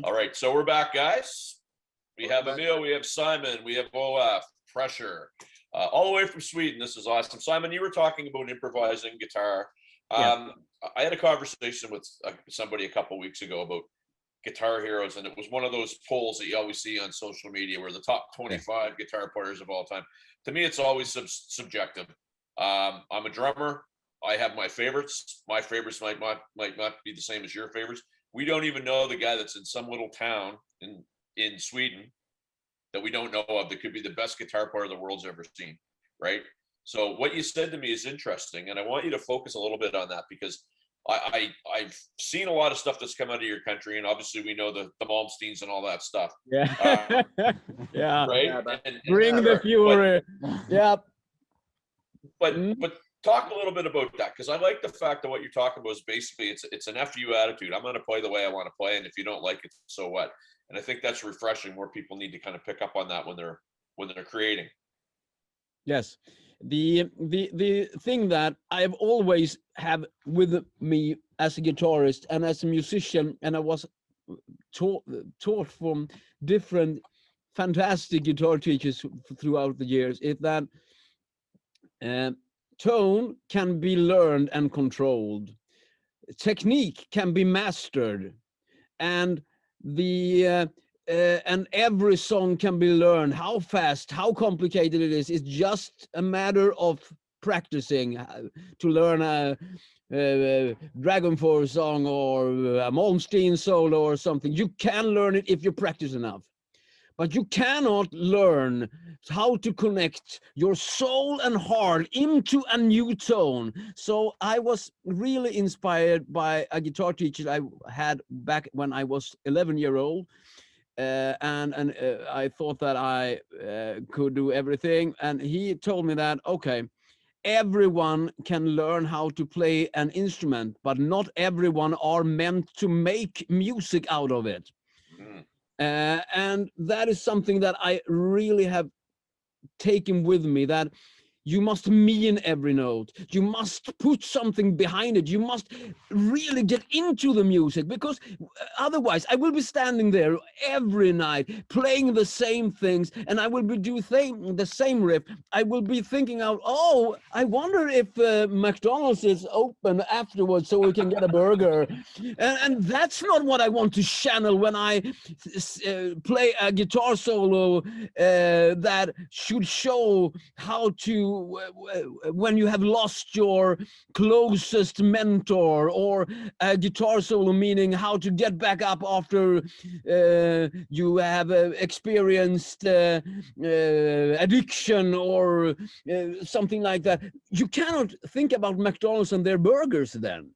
All right, so we're back, guys. We have Emil, we have Simon, we have Olaf, Pressure, all the way from Sweden. This is awesome. Simon, you were talking about improvising guitar. I had a conversation with somebody a couple weeks ago about guitar heroes, and it was one of those polls that you always see on social media where the top 25 guitar players of all time. To me, it's always subjective. I'm a drummer. I have my favorites. My favorites might not be the same as your favorites. We don't even know the guy that's in some little town in Sweden that we don't know of that could be the best guitar player the world's ever seen, right? So what you said to me is interesting, and I want you to focus a little bit on that, because I've seen a lot of stuff that's come out of your country, and obviously we know the Malmsteens and all that stuff. Yeah. Yeah. Right? Bring the fury. But talk a little bit about that, because I like the fact that what you're talking about is basically it's an FU attitude. I'm going to play the way I want to play, and if you don't like it, so what? And I think that's refreshing. More people need to kind of pick up on that when they're creating. Yes, the thing that I've always have with me as a guitarist and as a musician, and I was taught from different fantastic guitar teachers throughout the years, is that tone can be learned and controlled, technique can be mastered, and and every song can be learned. How fast, how complicated it is, it's just a matter of practicing to learn a Dragon Force song or a Malmsteen solo or something. You can learn it if you practice enough. But you cannot learn how to connect your soul and heart into a new tone. So I was really inspired by a guitar teacher I had back when I was 11-year-old. And I thought that I could do everything. And he told me that, okay, everyone can learn how to play an instrument, but not everyone are meant to make music out of it. And that is something that I really have taken with me, that you must mean every note. You must put something behind it. You must really get into the music, because otherwise I will be standing there every night playing the same things, and I will be doing the same riff. I will be thinking out, oh, I wonder if McDonald's is open afterwards so we can get a burger. And that's not what I want to channel when I play a guitar solo that should show how to, when you have lost your closest mentor, or a guitar solo meaning how to get back up after you have experienced addiction or something like that. You cannot think about McDonald's and their burgers then.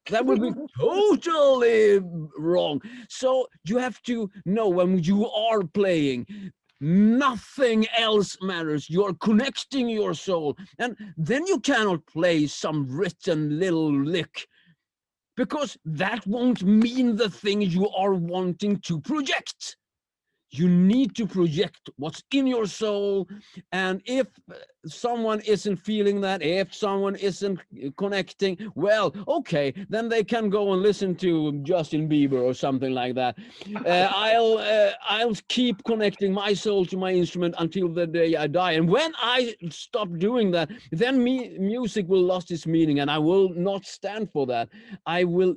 That would be totally wrong. So you have to know when you are playing, nothing else matters. You're connecting your soul. And then you cannot play some written little lick, because that won't mean the thing you are wanting to project. You need to project what's in your soul. And if someone isn't feeling that, if someone isn't connecting, well, okay, then they can go and listen to Justin Bieber or something like that. I'll keep connecting my soul to my instrument until the day I die. And when I stop doing that, then music will lose its meaning, and I will not stand for that. I will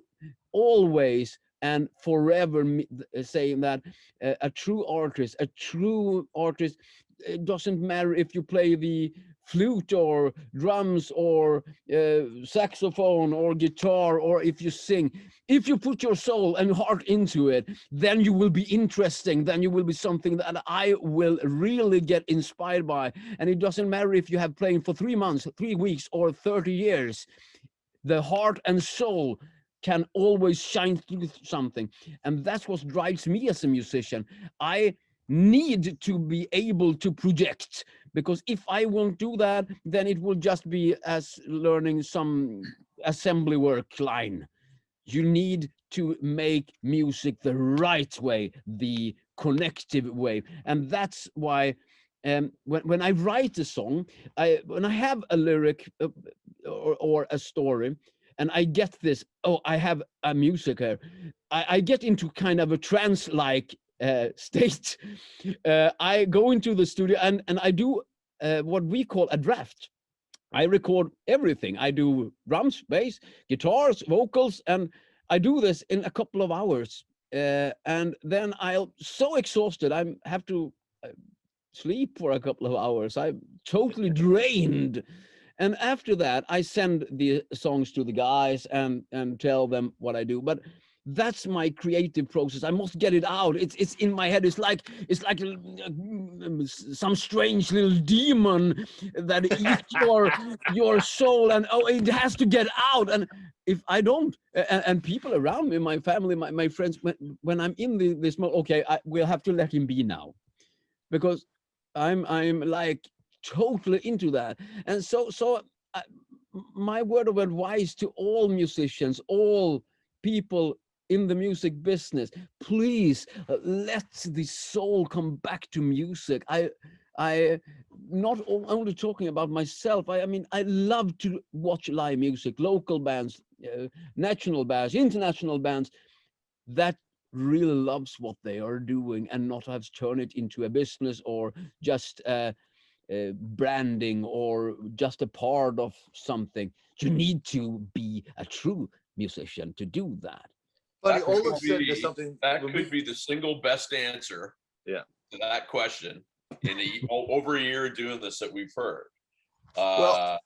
always and forever saying that a true artist, it doesn't matter if you play the flute or drums or saxophone or guitar, or if you sing. If you put your soul and heart into it, then you will be interesting. Then you will be something that I will really get inspired by. And it doesn't matter if you have playing for 3 months, 3 weeks, or 30 years. The heart and soul can always shine through something. And that's what drives me as a musician. I need to be able to project, because if I won't do that, then it will just be as learning some assembly work line. You need to make music the right way, the connective way. And that's why when I write a song, when I have a lyric or a story, and I get this, oh, I have a music here. I get into kind of a trance-like state. I go into the studio and I do what we call a draft. I record everything. I do drums, bass, guitars, vocals, and I do this in a couple of hours. And then I'm so exhausted, I have to sleep for a couple of hours. I'm totally drained. And after that, I send the songs to the guys and tell them what I do. But that's my creative process. I must get it out. It's in my head. It's like some strange little demon that eats your soul, and oh, it has to get out. And if I don't, and people around me, my family, my friends, when I'm in this mode, okay, we'll have to let him be now, because I'm like totally into that. And so my word of advice to all musicians, all people in the music business, please let the soul come back to music. I not only talking about myself. I mean, I love to watch live music, local bands, national bands, international bands that really loves what they are doing and not have turned it into a business or just branding or just a part of something. You need to be a true musician to do that. Funny, That Olof could said be there's something. that could be the single best answer Yeah. to that question in over a year doing this that we've heard. Well,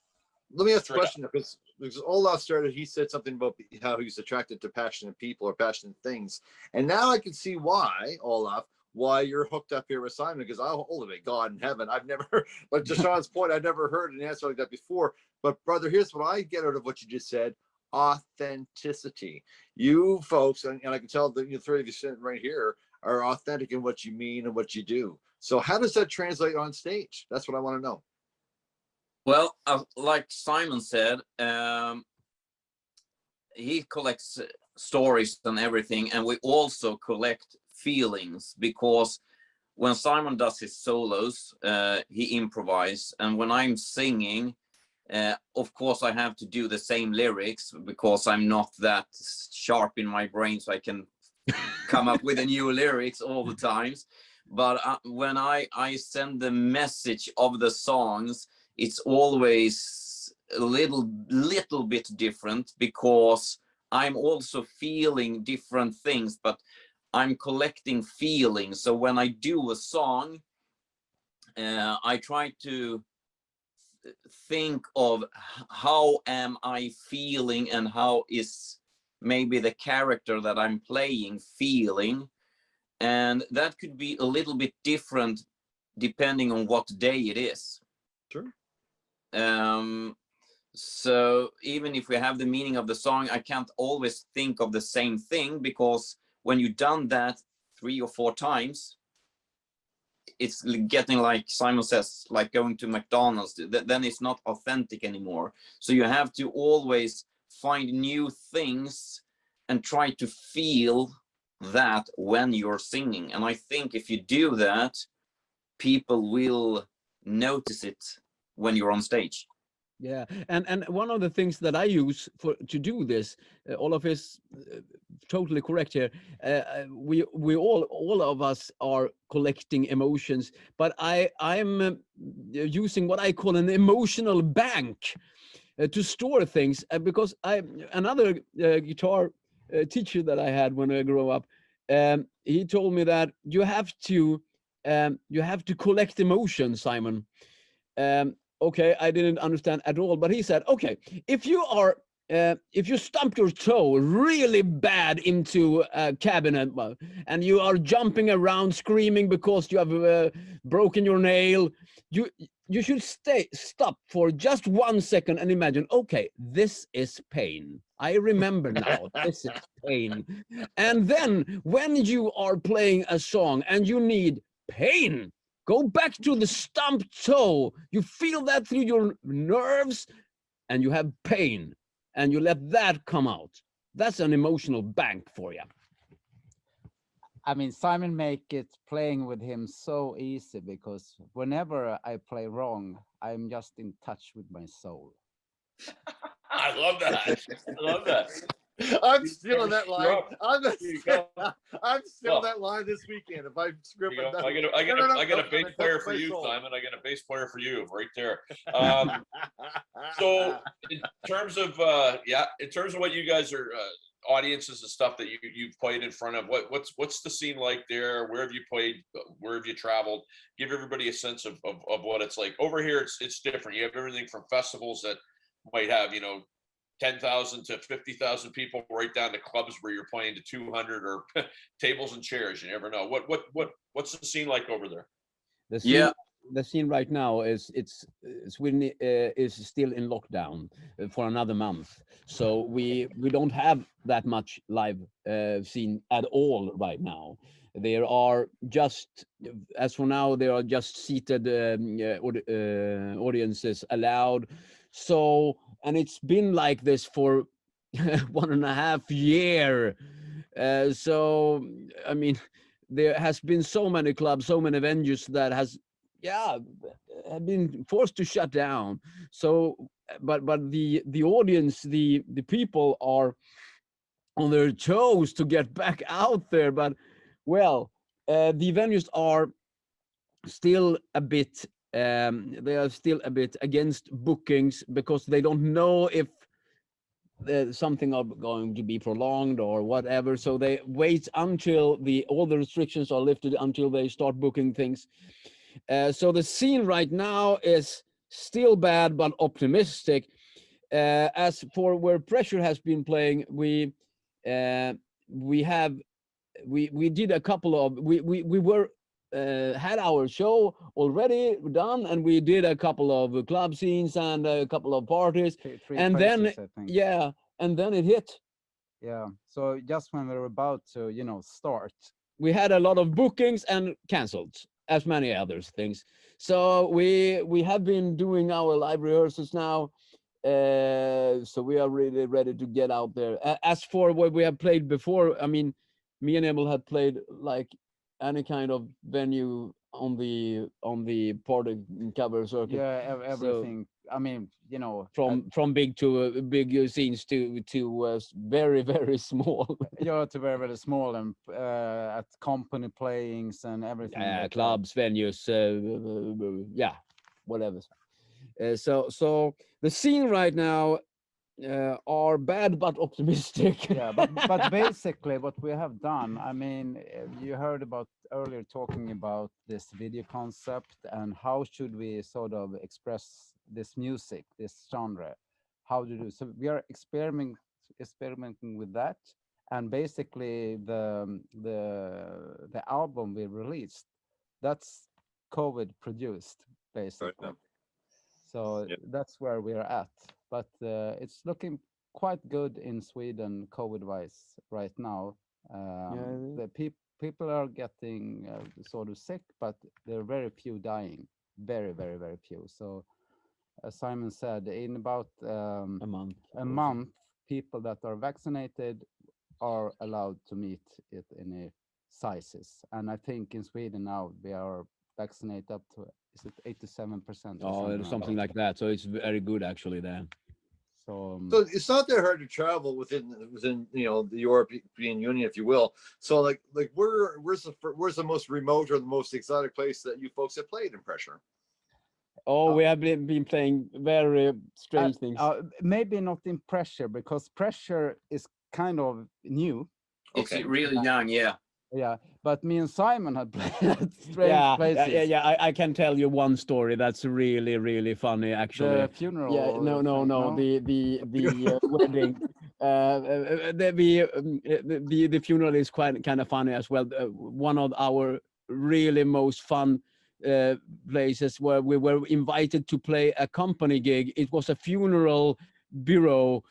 let me ask a straight question, because Olaf started, he said something about how he's attracted to passionate people or passionate things. And now I can see why, Olaf, why you're hooked up here with Simon, because oh my God in heaven, I've never, like to Sean's point, I've never heard an answer like that before. But brother, here's what I get out of what you just said: authenticity. You folks, and I can tell that the three of you sitting right here are authentic in what you mean and what you do. So how does that translate on stage? That's what I want to know. Well, like Simon said, he collects stories and everything, and we also collect feelings, because when Simon does his solos, he improvises, and when I'm singing, of course I have to do the same lyrics, because I'm not that sharp in my brain so I can come up with a new lyrics all the times. But when I send the message of the songs, it's always a little bit different, because I'm also feeling different things, but I'm collecting feelings. So when I do a song, I try to think of how am I feeling and how is maybe the character that I'm playing feeling. And that could be a little bit different depending on what day it is. Sure. So even if we have the meaning of the song, I can't always think of the same thing, because when you've done that 3 or 4 times, it's getting, like Simon says, like going to McDonald's, then it's not authentic anymore. So you have to always find new things and try to feel that when you're singing. And I think if you do that, people will notice it when you're on stage. Yeah, and one of the things that I use to do this, Olof is totally correct here. We all of us are collecting emotions, but I'm using what I call an emotional bank to store things, because another guitar teacher that I had when I grew up, he told me that you have to collect emotions, Simon. Okay, I didn't understand at all, but he said, okay, if you stump your toe really bad into a cabinet and you are jumping around screaming because you have broken your nail, you should stop for just 1 second and imagine, okay, this is pain. I remember now, this is pain. And then when you are playing a song and you need pain, go back to the stumped toe. You feel that through your nerves and you have pain and you let that come out. That's an emotional bank for you. I mean, Simon make it playing with him so easy, because whenever I play wrong, I'm just in touch with my soul. I I love that. I love that. I'm stealing that line. Drop. I'm There you go. stealing Well, that line this weekend. If I script There you it go. down. I got a bass I'm player touching for my you, soul. Simon. I got a bass player for you right there. So in terms of in terms of what you guys are audiences and stuff that you've played in front of, what's the scene like there? Where have you played? Where have you traveled? Give everybody a sense of what it's like. Over here it's different. You have everything from festivals that might have 10,000 to 50,000 people, right down to clubs where you're playing to 200, or tables and chairs. You never know. What's the scene like over there? The scene, Yeah. the scene right now is Sweden is still in lockdown for another month, so we don't have that much live scene at all right now. There are just, as for now, there are just seated audiences allowed. So, and it's been like this for 1.5 years. So, I mean, there has been so many clubs, so many venues that have been forced to shut down. So, but the audience, the people are on their toes to get back out there. But well, the venues are still a bit they are still a bit against bookings, because they don't know if something are going to be prolonged or whatever. So they wait until all the restrictions are lifted until they start booking things. So the scene right now is still bad but optimistic. As for where Pressure has been playing, we did a couple of had our show already done, and we did a couple of club scenes and a couple of parties, Three and then places, I think. and then it hit. Yeah. So just when we were about to, start. We had a lot of bookings and canceled, as many other things. So we have been doing our live rehearsals now. So we are really ready to get out there. As for what we have played before, I mean, me and Emil had played like any kind of venue on the party cover circuit. Yeah, everything. I mean, From big to big scenes to very very small. to very very small, and at company playings and everything. Like Clubs, venues, whatever. So the scene right now are bad but optimistic. Yeah, but basically what we have done, I mean, you heard about earlier talking about this video concept and how should we sort of express this music, this genre, how to do. So we are experimenting with that, and basically the album we released, that's COVID produced basically. Right. So that's where we're at. But it's looking quite good in Sweden, COVID-wise, right now. The people are getting sort of sick, but there are very few dying. Very, very, very few. So, as Simon said, in about a month, people that are vaccinated are allowed to meet it in sizes. And I think in Sweden now, we are vaccinated up to, is it 87%? Or something like that. So it's very good actually there. So it's not that hard to travel within the European Union, if you will. So like where's the most remote or the most exotic place that you folks have played in Pressure? Oh, we have been playing very strange things. Maybe not in Pressure, because Pressure is kind of new. It's really young, yeah. Yeah, but me and Simon had played at strange places. Yeah. I can tell you one story that's really, really funny, actually. The funeral. Yeah, no. The wedding. The funeral is quite kind of funny as well. One of our really most fun places where we were invited to play a company gig. It was a funeral bureau,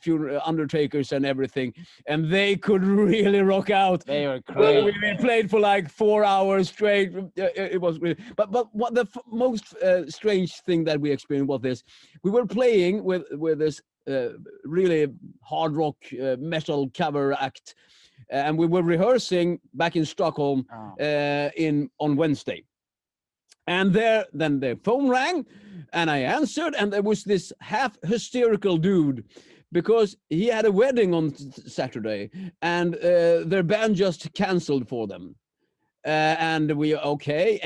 funeral undertakers and everything, and they could really rock out. They were crazy. We played for like 4 hours straight. It was really, but what the most strange thing that we experienced was this: we were playing with this really hard rock metal cover act, and we were rehearsing back in Stockholm on Wednesday. And then the phone rang, and I answered, and there was this half hysterical dude, because he had a wedding on Saturday, and their band just canceled for them. And we, okay,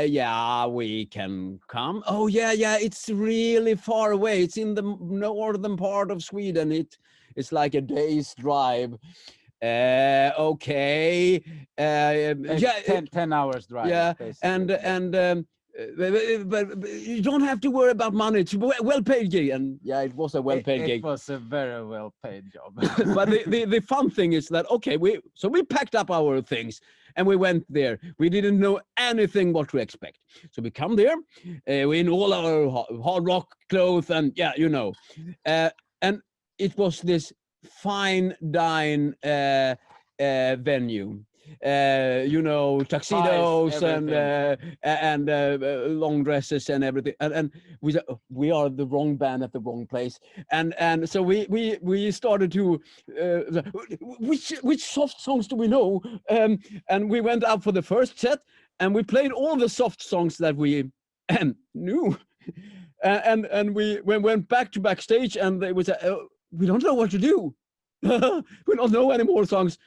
yeah, we can come. Oh yeah, it's really far away. It's in the northern part of Sweden. It's like a day's drive. Okay, yeah, 10 hours drive. yeah, basically. but you don't have to worry about money. It's a well-paid gig, and yeah, it was a well-paid gig. It was a very well-paid job. But the fun thing is that, okay, we packed up our things and we went there. We didn't know anything what to expect, so we come there, we in all our hard rock clothes, and yeah, you know, and it was this fine dine venue. You know, tuxedos and long dresses and everything, and we are the wrong band at the wrong place, and so we started to which soft songs do we know, and we went out for the first set, and we played all the soft songs that we knew, and we went back to backstage, and they was we don't know what to do. We don't know any more songs.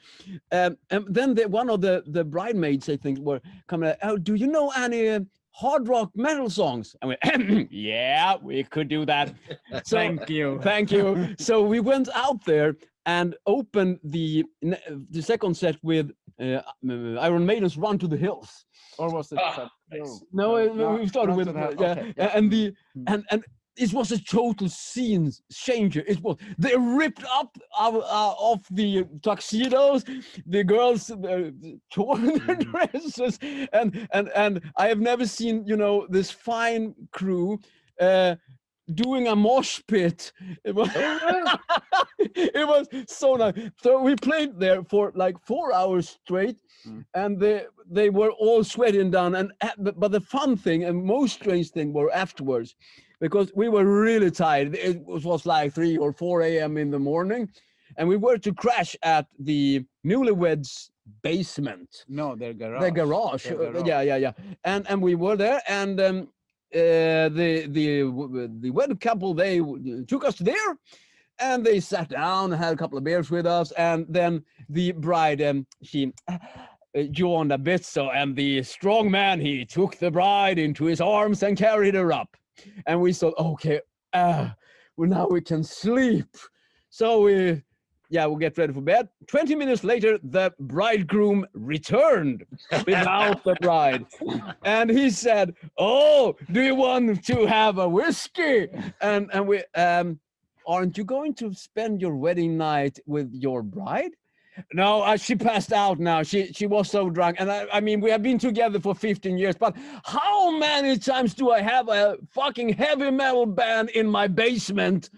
And then one of the bridesmaids, I think, were coming out, oh, do you know any hard rock metal songs? And we, yeah, we could do that. So, thank you. So we went out there and opened the second set with Iron Maiden's Run to the Hills. Or was it? No, we started with, okay, yeah. And it was a total scene changer. It was, they ripped up off the tuxedos, the girls tore their dresses, and I have never seen, you know, this fine crew doing a mosh pit. It was, it was so nice. So we played there for like 4 hours straight, and they were all sweating down. And but the fun thing and most strange thing were afterwards, because we were really tired. It was like 3 or 4 a.m. in the morning, and we were to crash at the newlyweds' basement. No, their garage. The garage. Yeah. And we were there, and the wedded couple, they took us there, and they sat down and had a couple of beers with us, and then the bride, she yawned a bit, so, and the strong man, he took the bride into his arms and carried her up. And we thought, okay, well, now we can sleep. So we'll get ready for bed. 20 minutes later, the bridegroom returned without the bride. And he said, oh, do you want to have a whiskey? And we, aren't you going to spend your wedding night with your bride? No, she passed out now. She was so drunk. And I mean, we have been together for 15 years, but how many times do I have a fucking heavy metal band in my basement?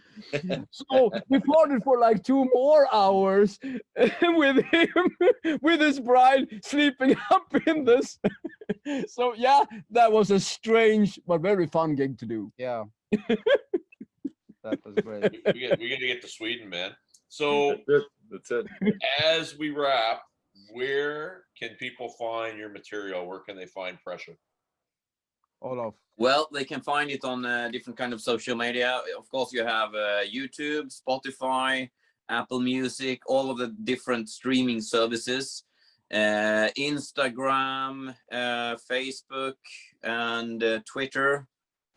So we partied for like 2 more hours with him, with his bride sleeping up in this. So yeah, that was a strange but very fun gig to do. Yeah. That was great. We got to get to Sweden, man. So that's it. As we wrap, where can people find your material? Where can they find Pressure? Olof. Well, they can find it on different kind of social media. Of course, you have YouTube, Spotify, Apple Music, all of the different streaming services, Instagram, Facebook, and Twitter.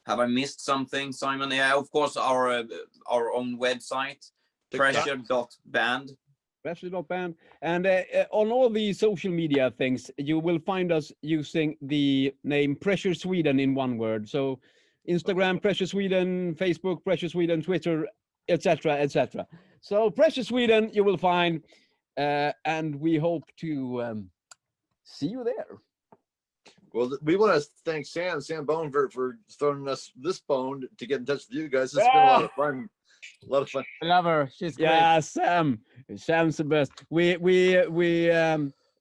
Have I missed something, Simon? Yeah, of course, our own website, pressure.band. Pressure.band. And on all the social media things, you will find us using the name Pressure Sweden in one word. So Instagram, Pressure Sweden, Facebook, Pressure Sweden, Twitter, etc., etc. So Pressure Sweden, you will find, and we hope to see you there. Well, we want to thank Sam Bone for throwing us this bone to get in touch with you guys. It's been a lot of fun. A lot of fun. I love her. She's great. Yeah, Sam's the best. We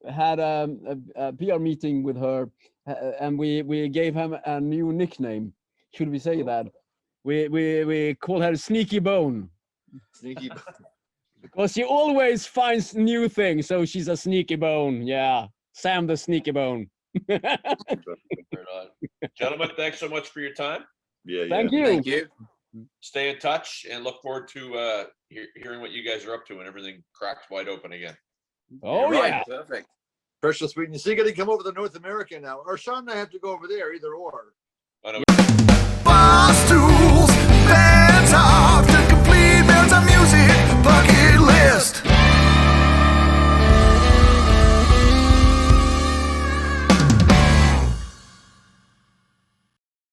had a PR meeting with her, and we gave him a new nickname. Should we say that? We call her Sneaky Bone. Sneaky Bone. Because she always finds new things, so she's a sneaky bone. Yeah, Sam the Sneaky Bone. Right on. Gentlemen, thanks so much for your time. Yeah, Thank you. Thank you. Stay in touch and look forward to hearing what you guys are up to when everything cracks wide open again. Oh, Right, yeah. perfect. Precious Sweden. So you got to come over to North America now, or Sean and I have to go over there, either or. I know.